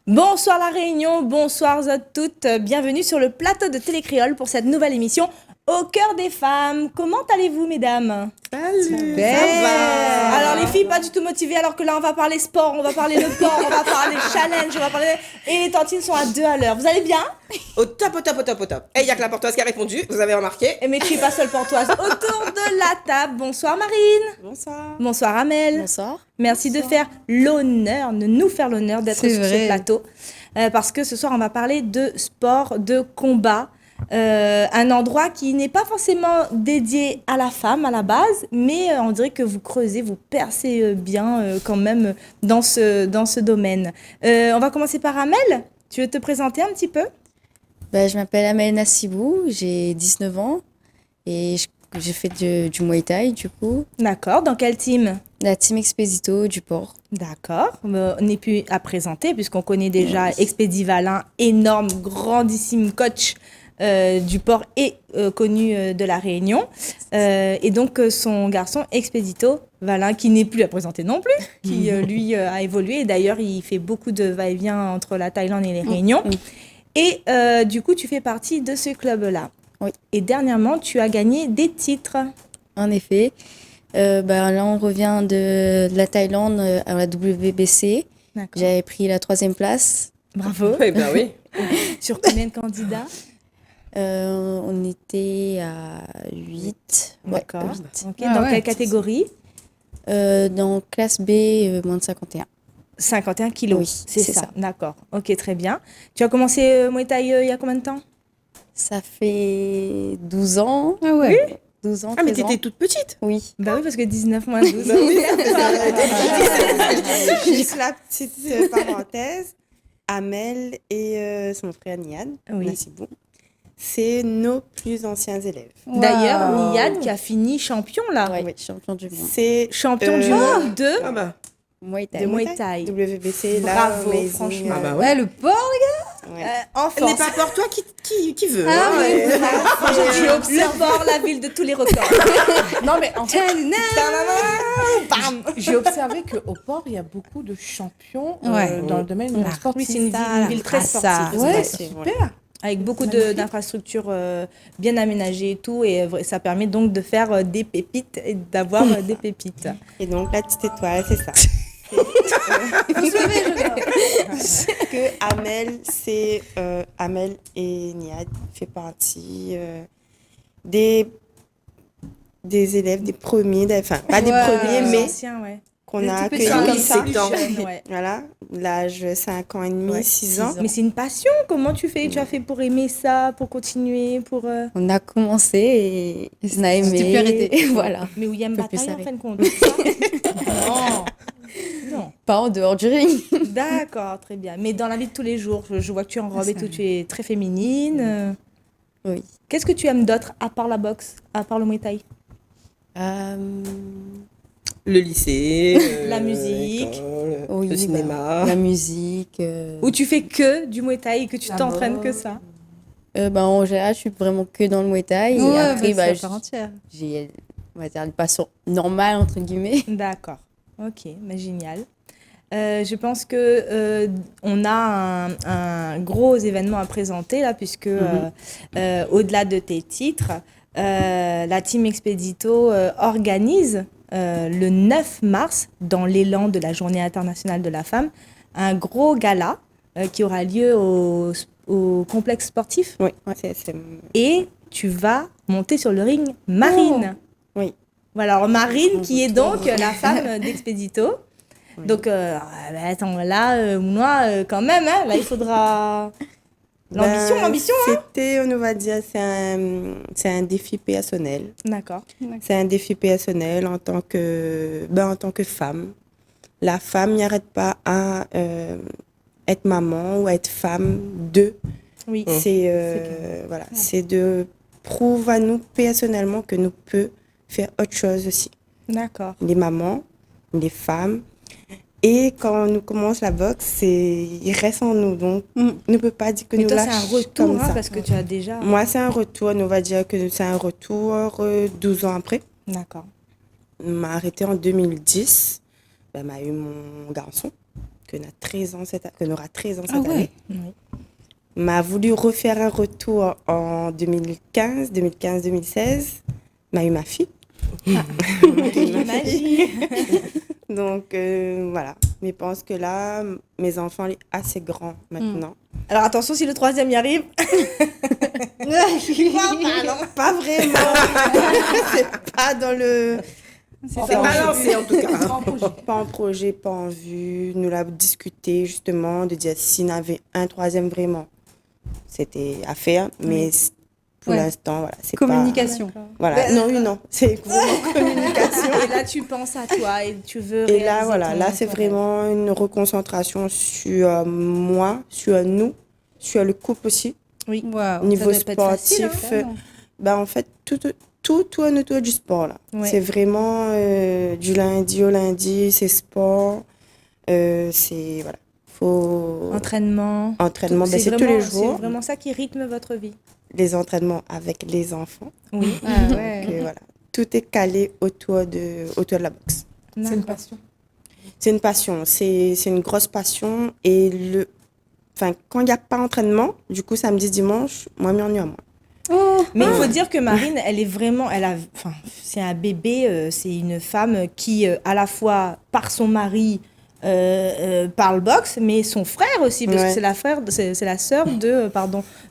Bonsoir La Réunion, bonsoir à toutes. Bienvenue sur le plateau de Télécréole pour cette nouvelle émission Au cœur des femmes. Comment allez-vous, mesdames? Salut, Super. ça va. Alors les filles, pas du tout motivées, alors que là on va parler sport, on va parler le port, on va parler challenge, on va parler... Et les tantines sont à 2 à l'heure. Vous allez bien? Au top, au top, au top, au top. Et il y a que la portoise qui a répondu, vous avez remarqué. Mais tu n'es pas seule portoise. Autour de la table, bonsoir Marine. Bonsoir. Bonsoir Amel. Bonsoir. Merci de faire l'honneur, de nous faire l'honneur d'être sur ce plateau. Parce que ce soir, on va parler de sport, de combat. Un endroit qui n'est pas forcément dédié à la femme à la base, mais on dirait que vous creusez, vous percez bien quand même dans ce domaine. On va commencer par Amel. Tu veux te présenter un petit peu? Je m'appelle Amel Nassibou, j'ai 19 ans et j'ai fait du Muay Thai du coup. D'accord. Dans quel team? La team Expedito du port. D'accord. On n'est plus à présenter puisqu'on connaît déjà Expédi Valin, énorme, grandissime coach du port et connu de la Réunion. Et donc son garçon Expédito Valin, qui n'est plus à présenter non plus, qui lui a évolué. Et d'ailleurs, il fait beaucoup de va-et-vient entre la Thaïlande et les Réunions. Et du coup, tu fais partie de ce club-là. Oui. Et dernièrement, tu as gagné des titres. En effet. Là, on revient de la Thaïlande à la WBC. D'accord. J'avais pris la 3e place. Bravo. Oui, ben oui. Sur combien de candidats? On était à 8. D'accord. Ouais, 8. Okay. Dans quelle catégorie? Dans classe B, moins de 51. 51 kilos, oui, c'est ça. D'accord, ok, très bien. Tu as commencé Muay Thai il y a combien de temps? Ça fait 12 ans. Ah ouais. 12 ans, 13 Ah, mais ans. t'étais toute petite. Oui. Bah oui, parce que 19 moins 12. Bah oui. Juste la petite parenthèse, Amel et son frère Niad, Nassibou, c'est nos plus anciens élèves. D'ailleurs, Niad qui a fini champion là. Oui, champion du monde. C'est champion du monde de Ah bah. Muay Thai. de Muay Thai. WBC, là, Bravo, amazing, franchement. Ah bah ouais. Le port, ouais. En Ce n'est force. pas pour toi qui veut. Ah, hein, oui. ouais. Moi, je observe fort la ville de tous les records. Non, mais en fait, Bam. j'ai observé qu'au port, il y a beaucoup de champions dans le domaine Oui, sportif. c'est une ville très sportive. Ouais, c'est super. Avec beaucoup d'infrastructures bien aménagées et tout. Et ça permet donc de faire des pépites et d'avoir des pépites. Et donc, la petite étoile, c'est ça. Que Amel et Niad fait partie des élèves, des premiers, enfin, pas des premiers, mais anciens, ouais. qu'on a Des petits accueillis comme ça. comme ça. Jeune, ouais. Voilà, l'âge 5 ans et demi, 6 ans. Mais c'est une passion. Comment tu fais? Tu as fait pour aimer ça, pour continuer, pour... On a commencé et on a aimé. plus arrêté. Voilà. Mais William Peut plus Bataille, en s'arrêter. fin de compte. Non. Non. Pas en dehors du ring. D'accord, très bien. Mais dans la vie de tous les jours, je vois que tu es en robe et tout, tu es très féminine. Oui. Qu'est-ce que tu aimes d'autre, à part la boxe, à part le Muay Thai? Le lycée. La musique. l'école, Oui, le cinéma. La musique. Ou tu fais que du Muay Thai et que tu t'entraînes que ça? En général, je suis vraiment que dans le Muay Thai. Et après, c'est à part entière. j'ai, on va dire, une passion normale, entre guillemets. D'accord. Ok, mais génial. Je pense que on a un gros événement à présenter là, puisque au-delà de tes titres, la Team Expedito organise le 9 mars, dans l'élan de la Journée internationale de la femme, un gros gala qui aura lieu au complexe sportif. Oui, c'est Et tu vas monter sur le ring Marine. Oui. Voilà, alors Marine qui est donc la femme d'Expedito. Oui. Donc, attends, là, moi, quand même, hein, là, il faudra... L'ambition, hein. C'était, on va dire, c'est un défi personnel. D'accord. C'est un défi personnel en tant que femme. La femme n'arrête pas à être maman ou à être femme de. Oui. C'est de prouver à nous personnellement que nous pouvons faire autre chose aussi. D'accord. Les mamans, les femmes. Et quand nous commence la boxe, il reste en nous. Donc, on ne peut pas dire que mais nous toi, lâchons c'est un retour, comme ça. parce que tu as déjà... Moi, c'est un retour. On va dire que c'est un retour 12 ans après. D'accord. On m'a arrêtée en 2010. M'a eu mon garçon. que n'aura 13 ans cette Ah ouais. année, Oui. m'a voulu refaire un retour en 2015-2016, m'a eu ma fille. Magie. Donc voilà, mais je pense que là, mes enfants sont assez grands maintenant. Alors attention, si le troisième y arrive. Pas vraiment. C'est pas dans le... C'est balancé en tout cas. Grand projet. Pas en projet, pas en vue. Nous l'avons discuté justement de dire s'il y en avait un troisième vraiment, c'était à faire. Mais pour Ouais. l'instant, voilà, c'est Communication. pas... Voilà, non, c'est vraiment communication. Et là, tu penses à toi et tu veux Et là, réaliser voilà, ton- là, c'est ton vraiment une reconcentration sur moi, sur nous, sur le couple aussi. rêve. Oui. Waouh. Niveau doit pas être facile, hein, sportif, en fait, tout tourne autour du sport, là. Ouais. C'est vraiment du lundi au lundi, c'est sport. C'est, voilà, faut... Entraînement. Entraînement, Tout- c'est tous vraiment- les jours. C'est vraiment ça qui rythme votre vie. Les entraînements avec les enfants. Oui. Ah ouais. Donc, voilà. Tout est calé autour de la boxe. C'est une passion. C'est une passion, c'est une grosse passion. Et quand il n'y a pas d'entraînement, du coup, samedi, dimanche, moi, m'y ennuie à moi. Mais il faut dire que Marine, elle est vraiment, c'est un bébé, c'est une femme qui, à la fois par son mari, parle boxe, mais son frère aussi, parce Ouais. que c'est la sœur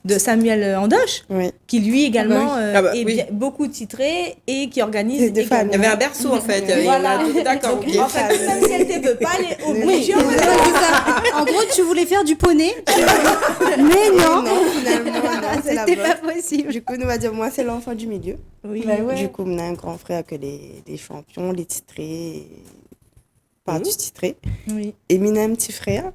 de Samuel Andoche, Oui. qui lui également Ah bah est oui. beaucoup titré et qui organise C'est des également. Il y avait un berceau en fait. Il y en a tout d'accord. Donc, en fait, même si elle ne veut pas aller au bout, tu vois, En gros, tu voulais faire du poney, mais non, Finalement, non, c'est la c'était pas boxe. possible. Du coup, nous va dire, moi, c'est l'enfant du milieu. oui. Bah ouais. Du coup, on a un grand frère que les champions, les titrés, pas du titré. Oui. Et Mina, un petit frère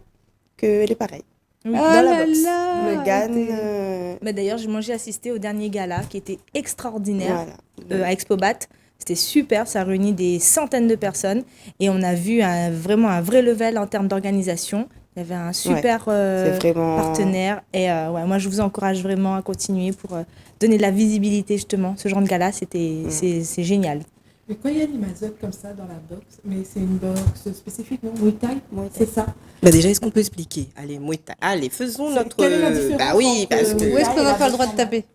que les pareils. Oh Dans la là boxe. là. Le GAN, Mais d'ailleurs, moi, j'ai assisté au dernier gala qui était extraordinaire. voilà. À Expobat. C'était super, ça réunit des centaines de personnes et on a vu vraiment un vrai level en termes d'organisation. Il y avait un super C'est vraiment... partenaire et moi je vous encourage vraiment à continuer pour donner de la visibilité justement. Ce genre de gala, c'est génial. Mais quand il y a une mazette comme ça dans la boxe, mais c'est une boxe spécifique, non? Muay Thai, c'est ça. Bah déjà, est-ce qu'on peut expliquer? Allez, Muay Thai. Allez, faisons C'est- notre. quelle est la différence Bah oui, entre parce que. Où est-ce qu'on n'a pas le droit de taper?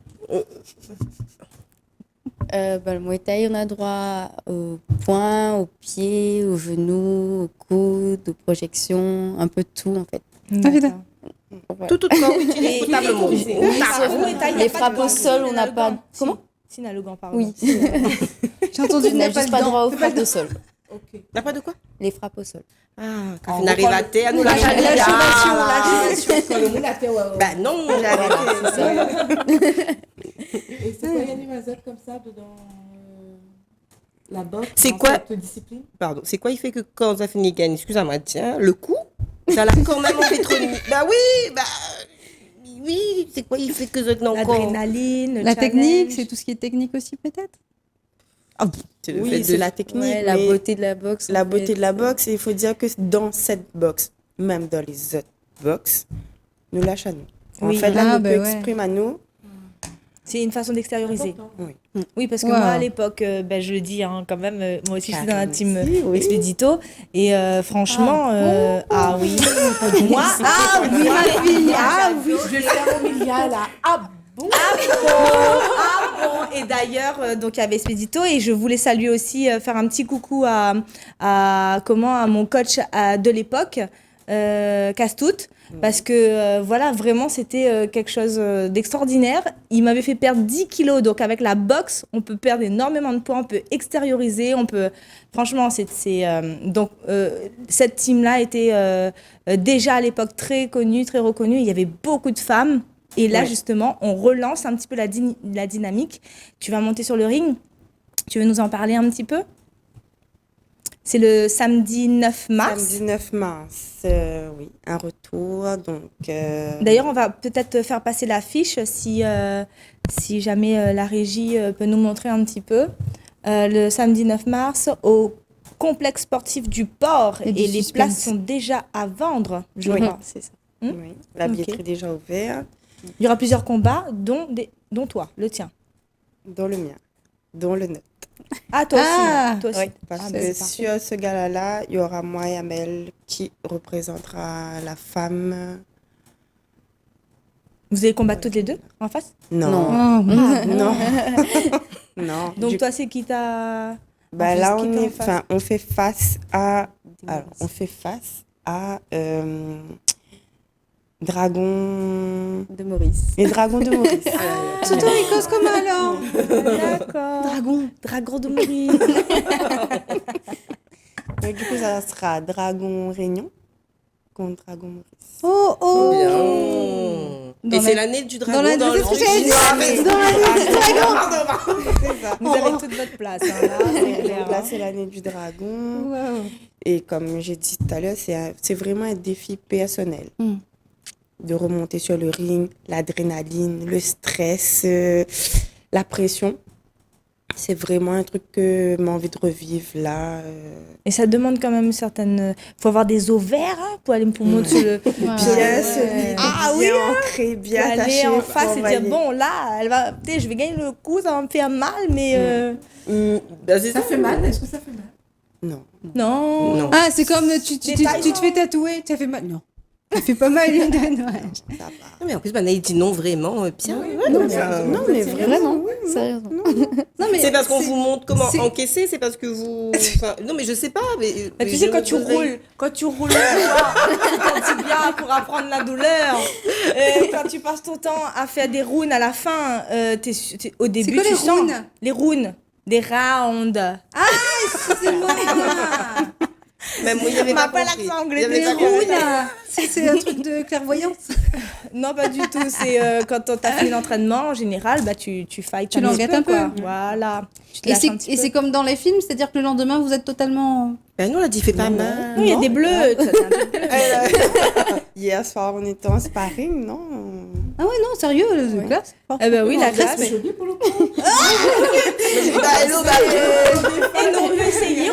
Le Muay Thai, on a droit aux poings, aux pieds, aux genoux, aux coudes, aux projections, un peu de tout en fait. Ah, putain. Tout corps utilise potablement. Oui, sauf Muay Thai, il y a Les pas de frappes gants. au sol, Si, on n'a le pas- gant. Comment Si, on a le gant, pardon. Oui, J'ai entendu on n'a juste pas dedans. droit aux frappes au sol. Ok. T'as pas de quoi? Les frappes au sol. Ah, quand on arrive à terre, nous lâchons La la Quand le moulaté, ouais, ouais. Bah non, j'ai arrêté. Et c'est quoi, il y a une mazette comme ça dedans la boxe? C'est dans quoi cette discipline? Pardon, c'est quoi il fait que quand ça finit gagne, excusez-moi, tiens, le coup, ça l'a quand même envie trop. Bah oui, c'est quoi il fait que ça encore? L'adrénaline, le La technique, challenge. c'est tout ce qui est technique aussi peut-être. C'est le fait Oui, de- c'est la technique. Ouais, la mais beauté de la boxe. en la beauté fait. de la boxe, et il faut dire que dans cette boxe, même dans les autres boxes, nous lâchons à nous. Oui. En fait, là, Ah, nous bah peut ouais. exprimer à nous. C'est une façon d'extérioriser. Important. Oui, parce que Wow. moi, à l'époque, je le dis quand même, moi aussi, je suis dans la team Oui. Expedito. Et franchement, oui. Moi, oui, ma fille. Oui, je vais faire au milieu là. Ah bon? Et d'ailleurs, donc il y avait Expedito et je voulais saluer aussi, faire un petit coucou à mon coach de l'époque, Castoute, parce que voilà, vraiment c'était quelque chose d'extraordinaire. Il m'avait fait perdre 10 kilos, donc avec la boxe, on peut perdre énormément de poids, on peut extérioriser, franchement, donc cette team-là était déjà à l'époque très connue, très reconnue. Il y avait beaucoup de femmes. Et là, justement, on relance un petit peu la dynamique. Tu vas monter sur le ring. Tu veux nous en parler un petit peu? C'est le samedi 9 mars. Samedi 9 mars, oui, un retour. Donc, D'ailleurs, on va peut-être faire passer l'affiche si jamais la régie peut nous montrer un petit peu. Le samedi 9 mars, au complexe sportif du Port. Et Et du les suspense. places sont déjà à vendre, je Oui. crois. C'est ça. oui, la Ok. billetterie est déjà ouverte, Il y aura plusieurs combats, dont toi, le tien. dont le mien, dont le nôtre. Ah, toi aussi. Ah, Toi aussi. Oui, parce Ah, bah, que c'est parfait. sur ce gala-là, il y aura moi et Amel qui représentera la femme. Vous allez combattre toutes les deux en face? Non, Non. Oh, merde. non, non. Donc, toi, c'est qui t'a. Bah, face, là, qui on t'en est, face? enfin, on fait face à, alors, Maurice. on fait face à Dragon, De Maurice. les dragons de Maurice. C'est Toricos comme alors. D'accord. Dragon. Dragon de Maurice. Donc, du coup, ça sera Dragon Réunion contre Dragon Maurice. Oh, oh. Bien. Dans Et c'est la- l'année du dragon dans la- dans c'est le ce que j'allais dire. Arrête. Dans l'année du dragon. C'est ça. Vous avez toute votre place. Hein, là, c'est Donc clair. là, c'est l'année du dragon. Wow. Et comme j'ai dit tout à l'heure, c'est vraiment un défi personnel. Mm. De remonter sur le ring, l'adrénaline, le stress, la pression. C'est vraiment un truc que j'ai envie de revivre là. Et ça demande quand même certaines. Faut avoir des ovaires hein, pour aller pour monter sur le. Bien solide, Ah bien ancré, bien Pour attaché. aller en face et dire envoyer. bon là, elle va. Peut-être je vais gagner le coup, ça va me faire mal, mais Bah, c'est Ça fait mal? Est-ce que ça fait mal? Non. non. Non. Ah, c'est comme tu Détail, te fais tatouer, ça fait mal. Non. Ça fait pas mal. Ouais. Ça va. Non, mais en plus, Banaï dit non vraiment bien. Non, mais vraiment. Sérieusement. Non, mais C'est parce qu'on vous montre comment c'est- encaisser, c'est parce que vous. Enfin, non, mais je sais pas. Mais, Bah, mais tu sais, je quand me tu poserais- roules le doigt, ton tibia pour apprendre la douleur, et quand tu passes ton temps à faire des runes à la fin, au début, quoi tu les sens runes les runes, des rounds. excusez-moi. Même moi, il y avait On m'a pas pas compris. l'accent anglais, Il y avait des pas compris. Runes, c'est un truc de clairvoyance. Non, pas du tout. C'est quand t'as fait l'entraînement, en général, bah, tu fights Tu l'enguettes un peu. quoi. Voilà. Tu te Et lâches un petit c'est peu. comme dans les films, c'est-à-dire que le lendemain, vous êtes totalement. Ben non, on a dit, fait pas mal. Non, il y a des bleus. Hier soir, on était en sparring, non? Ah ouais, non, sérieux, c'est classe. Eh ben oui, la classe. C'est joli pour le coup. Et nous,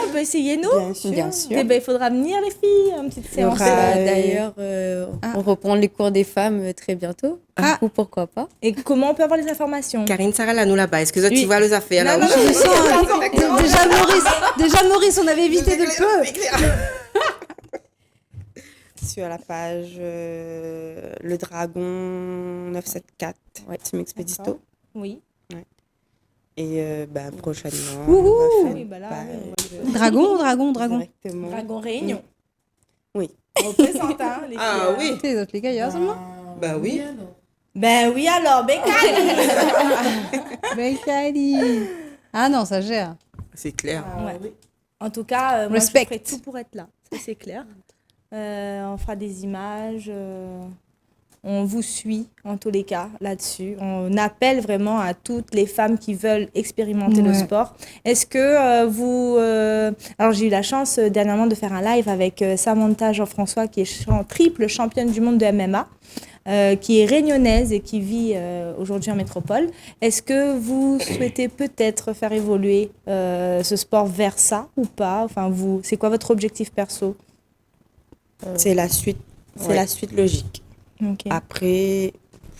on peut essayer, nous. Bien sûr. Bien sûr. Eh ben, il faudra venir, les filles, une petite Il y aura- séance. D'ailleurs, on reprend les cours des femmes très bientôt. Ah. Ou pourquoi pas. Et comment on peut avoir les informations? Karine Sarah, là, nous là-bas. Est-ce que ça, Oui. tu vois les affaires là Non, où- non, Je sens, déjà Maurice, on avait évité de peu. Sur la page Le Dragon 974, Ouais. Team Expedito. Oui. Et ben, prochainement, Wouhou. on va faire Oui, bah là, page oui, Dragon. directement. Dragon Réunion. Oui. On représente, hein, les filles. Ah hein. oui. C'est les autres, les gars, seulement. Bah oui. alors. Ben oui, alors, Bekali. Ah non, ça gère. C'est clair. Ouais. En tout cas, moi, je Respect. ferai tout pour être là. Ça, c'est clair. On fera des images. On vous suit, en tous les cas, là-dessus. On appelle vraiment à toutes les femmes qui veulent expérimenter le Ouais. sport. Est-ce que vous... Alors, j'ai eu la chance dernièrement de faire un live avec Samantha Jean-François, qui est triple championne du monde de MMA, qui est réunionnaise et qui vit aujourd'hui en métropole. Est-ce que vous souhaitez peut-être faire évoluer ce sport vers ça ou pas? Enfin, c'est quoi votre objectif perso? C'est la suite. C'est Ouais. la suite logique. Ok. Après,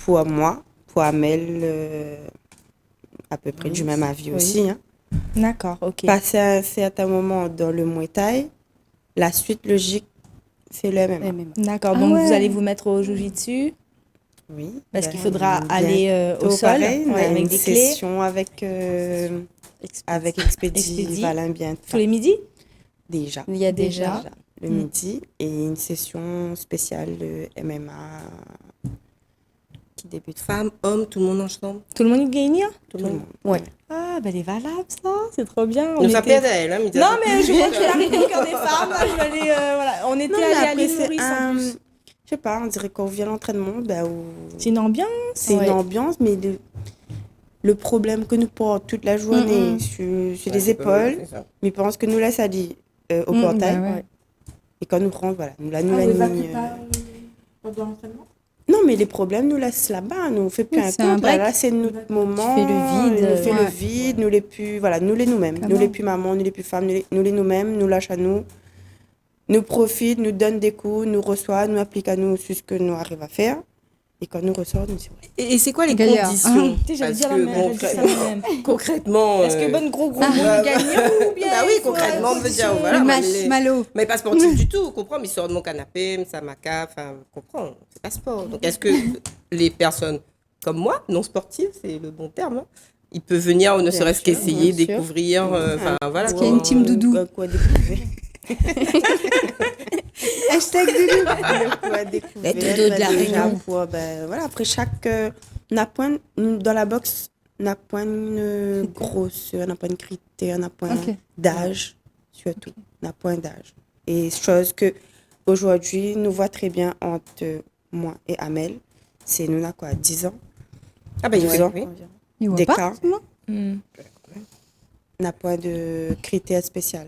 pour moi, pour Amel, à peu près du même avis aussi. Hein. D'accord, ok. Passer à un certain moment dans le Muay Thai, la suite logique, c'est le MMA. D'accord, Ah donc ouais. vous allez vous mettre au Jiu-Jitsu Oui. parce ben, qu'il faudra bien aller au Au sol pareil, on a avec une des clés session avec Expédie, Expédie. Valin bien tous les midis. déjà. Il y a déjà. Le midi et une session spéciale de MMA qui débute Femmes, hommes, tout le monde ensemble. Tout le monde y gagne? Tout tout le le monde. monde. Ouais. Ah, ben elle est valable ça, c'est trop bien. Nous, ça plaît à elle. Hein, Non, mais je crois que je vais arriver au cœur des femmes. Là, je vais aller, voilà. On était Non, mais allés à après, l'île c'est Maurice en plus. je sais pas, on dirait qu'on vient à l'entraînement, C'est une ambiance. c'est Ouais. une ambiance, mais le problème que nous portons toute la journée sur les épaules, mais pense que nous laisse aller au portail. bah ouais. Et quand nous rentrons, voilà, nous la Ah, on évacue nuit. pas pendant l'entraînement? Non, mais les problèmes nous laissent là-bas, nous fait plus Oui, un c'est un compte. break. Là, c'est notre moment. fais le vide, Nous fait ouais. le vide, nous les plus, voilà, nous les nous-mêmes. Clairement. Nous les plus mamans, nous les plus femmes, nous les nous-mêmes, nous lâche à nous profite, nous donne des coups, nous reçoit, nous applique à nous sur ce que nous arrivons à faire. Et quand nous ressort, nous dit ouais. Et c'est quoi les Gaillard. conditions? Tu sais, j'allais Parce dire la que même, j'allais dire ça moi-même. concrètement... Est-ce que bonne gros mot gagnant ou bien Bah oui, il faut concrètement, on veut dire, condition voilà, Le moi, marshmallow. mais pas sportif du tout, comprends, mais il sort de mon canapé, ça maca, enfin, comprends, c'est pas sport. Donc, est-ce que les personnes comme moi, non sportives, c'est le bon terme, hein, ils peuvent venir, ne Bien serait-ce sûr, qu'essayer, bien sûr. découvrir, enfin, voilà. Est-ce qu'il y a une team doudou? Quoi découvrir. Hashtag doudou. Quoi découvrir. Les doudous de la déjà, Réunion. pour, voilà, après chaque... n'a point, dans la boxe, n'a point une grosseur, n'a point une critère, n'a point Ok. d'âge, surtout. N'a point d'âge. Et chose que aujourd'hui, nous voit très bien entre moi et Amel, c'est nous, on a quoi, 10 ans? Ah ben, il Ouais. faut, oui. Il voit Des pas, cas. c'est moi Hmm, N'a point de critères spécial.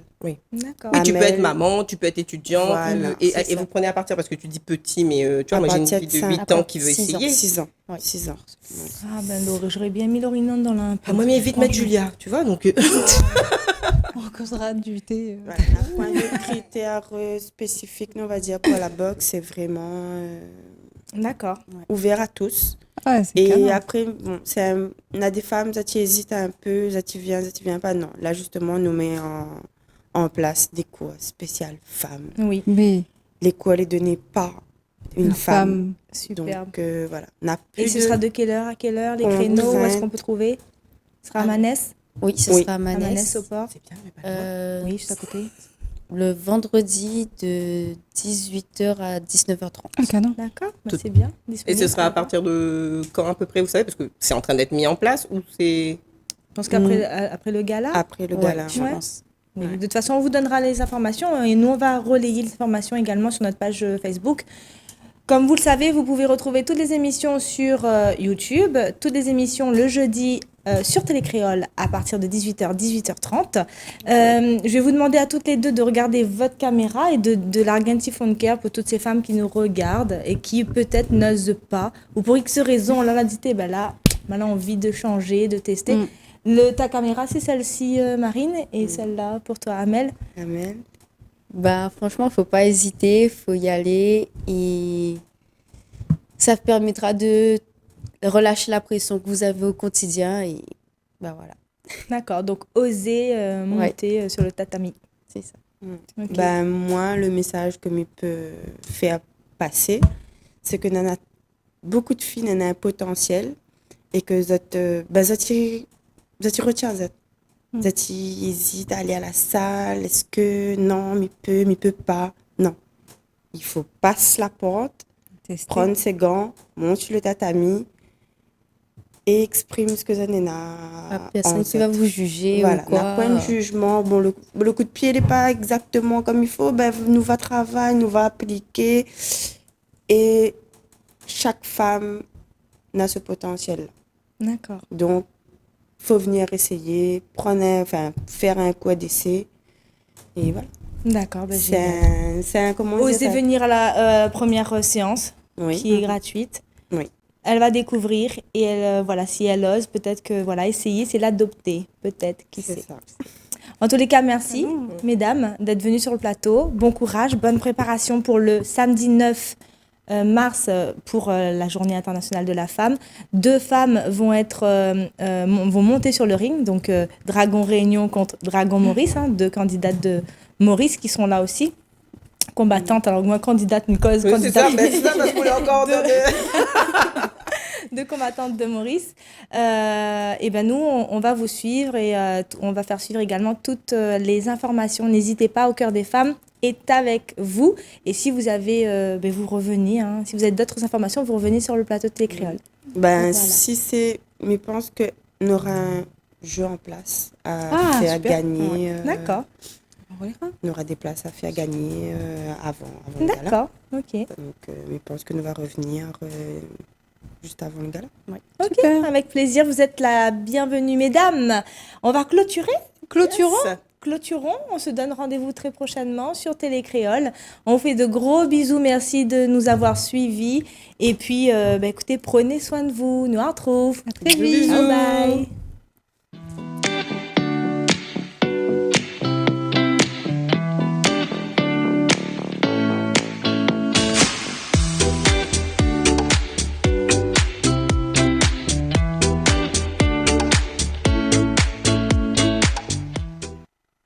D'accord. Oui, tu peux Amel. être maman, tu peux être étudiante, Voilà, et c'est ça. vous prenez à partir, parce que tu dis petit, mais tu vois, À moi j'ai une partir fille de de cinq- 8 ans qui veut 6 ans. essayer. 6 ans. Ouais. 6 ans. Ah ben j'aurais bien mis Laurinante dans la... Ah, moi, mais vite mettre Julia, tu vois, donc... On causera du thé. Voilà, n'a point de critères spécifiques, on va dire, pour la boxe. C'est vraiment D'accord. ouvert à tous. Ah, c'est Et canon. après, bon, on a des femmes qui hésitent un peu, ça tu viens pas. Non, là, justement, on nous met en place des cours spéciaux femmes. Oui, Mais Les cours, les donnés par une femme. superbe. Donc, voilà. On a Et plus ce de- sera de quelle heure à quelle heure, les On créneaux, où est-ce vient- qu'on peut trouver? Ce sera à Manès? Oui, ce Oui. sera à À Manès Manès. au port? C'est bien, mais pas loin. Oui, juste à côté. Le vendredi de 18h à 19h30. un canon. D'accord, bah, Tout- c'est bien. Et Disponible. ce sera à partir de quand à peu près, vous savez, parce que c'est en train d'être mis en place ou c'est... Je pense qu'après après le gala. Après le Ouais, gala. je Ouais. pense. Oui, Ouais. de toute façon, on vous donnera les informations et nous, on va relayer les informations également sur notre page Facebook. Comme vous le savez, vous pouvez retrouver toutes les émissions sur YouTube, toutes les émissions le jeudi sur Télécréole à partir de 18h, 18h30. Je vais vous demander à toutes les deux de regarder votre caméra et de larguer un petit phone care pour toutes ces femmes qui nous regardent et qui peut-être n'osent pas, ou pour X raison, on leur a dit, ben là, on a envie de changer, de tester. Ta caméra, c'est celle-ci, Marine, et celle-là pour toi, Amel. Amen. Bah, franchement, faut pas hésiter, faut y aller et ça permettra de relâcher la pression que vous avez au quotidien et bah voilà, D'accord, donc oser monter sur le tatami. c'est ça. Ok. Ben, moi, le message que je peux faire passer, c'est que nous avons beaucoup de filles, nous avons un potentiel et que vous retiens. Vous hésitent à aller à la salle. Est-ce que non, mais peut pas. Non. Il faut passer la porte, Tester. prendre ses gants, monter sur le tatami et exprime ce que vous avez Pas personne qui va vous juger voilà, ou quoi. n'a point de jugement. Bon, le coup de pied n'est pas exactement comme il faut. Ben, nous va travailler, nous va appliquer. Et chaque femme a ce potentiel. D'accord. Donc, faut venir essayer, faire un coup d'essai. Et voilà. D'accord, ben, génial. C'est un, comment on dit Osez ça? venir à la première séance Oui. qui est gratuite. Oui. Elle va découvrir et elle, voilà, si elle ose, peut-être que voilà, essayer, c'est l'adopter, peut-être, qui C'est sait. ça. En tous les cas, merci, mesdames, d'être venues sur le plateau. Bon courage, bonne préparation pour le samedi 9 mars pour la Journée internationale de la femme. 2 femmes vont vont monter sur le ring, donc Dragon Réunion contre Dragon Maurice, 2 candidates de Maurice qui sont là aussi. Combattantes, alors moi candidate, une cause Oui, c'est ça, candidate. mais c'est ça, parce qu'on est encore en train De combattantes de Maurice. Et ben nous, on va vous suivre et on va faire suivre également toutes les informations. N'hésitez pas, Au Cœur des Femmes est avec vous. Et si vous avez, vous revenez. Si vous avez d'autres informations, vous revenez sur le plateau de Télécréole. Ben, Voilà. si c'est... Mais je pense qu'on aura un jeu en place à Ah, faire super. gagner. D'accord, On aura des places à faire gagner avant le gala. d'accord, ok. Donc, je pense que nous va revenir juste avant le gala. Ok, avec plaisir, vous êtes la bienvenue, mesdames. On va clôturer. Clôturons, on se donne rendez-vous très prochainement sur Télécréole. On vous fait de gros bisous, merci de nous avoir suivis. Et puis, écoutez, prenez soin de vous, nous on retrouve. très vite. Bye bye.